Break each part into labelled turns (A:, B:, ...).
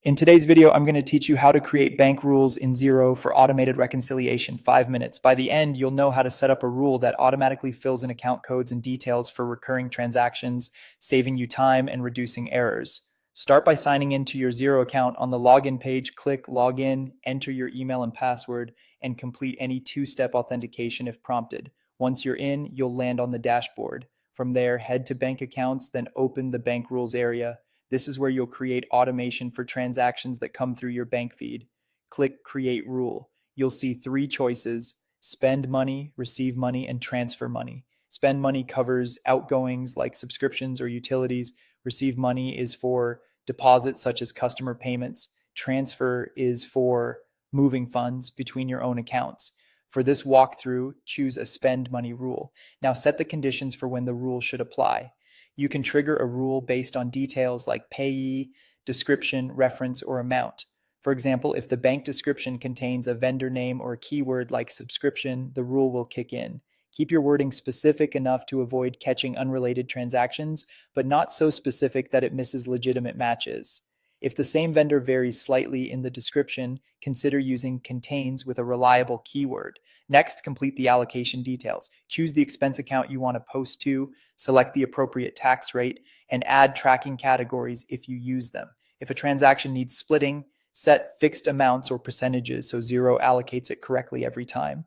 A: In today's video, I'm going to teach you how to create bank rules in Xero for automated reconciliation, 5 minutes. By the end, you'll know how to set up a rule that automatically fills in account codes and details for recurring transactions, saving you time and reducing errors. Start by signing into your Xero account. On the login page, click Login, enter your email and password, and complete any two-step authentication if prompted. Once you're in, you'll land on the dashboard. From there, head to Bank Accounts, then open the Bank Rules area. This is where you'll create automation for transactions that come through your bank feed. Click Create Rule. You'll see three choices: spend money, receive money, and transfer money. Spend money covers outgoings like subscriptions or utilities. Receive money is for deposits such as customer payments. Transfer is for moving funds between your own accounts. For this walkthrough, choose a spend money rule. Now set the conditions for when the rule should apply. You can trigger a rule based on details like payee, description, reference, or amount. For example, if the bank description contains a vendor name or a keyword like subscription, the rule will kick in. Keep your wording specific enough to avoid catching unrelated transactions, but not so specific that it misses legitimate matches. If the same vendor varies slightly in the description, consider using contains with a reliable keyword. Next, complete the allocation details. Choose the expense account you want to post to, select the appropriate tax rate, and add tracking categories if you use them. If a transaction needs splitting, set fixed amounts or percentages so Xero allocates it correctly every time.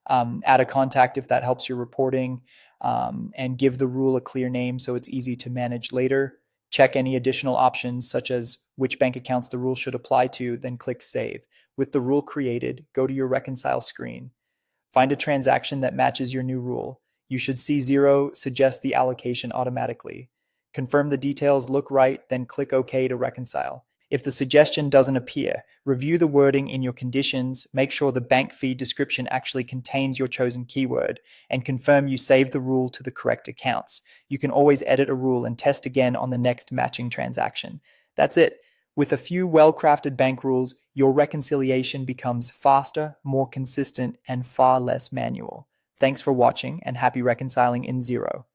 A: Add a contact if that helps your reporting, and give the rule a clear name so it's easy to manage later. Check any additional options such as which bank accounts the rule should apply to, then click Save. With the rule created, go to your reconcile screen. Find a transaction that matches your new rule. You should see Xero suggest the allocation automatically. Confirm the details look right, then click OK to reconcile. If the suggestion doesn't appear, review the wording in your conditions, make sure the bank feed description actually contains your chosen keyword, and confirm you save the rule to the correct accounts. You can always edit a rule and test again on the next matching transaction. That's it. With a few well-crafted bank rules, your reconciliation becomes faster, more consistent, and far less manual. Thanks for watching, and happy reconciling in Xero.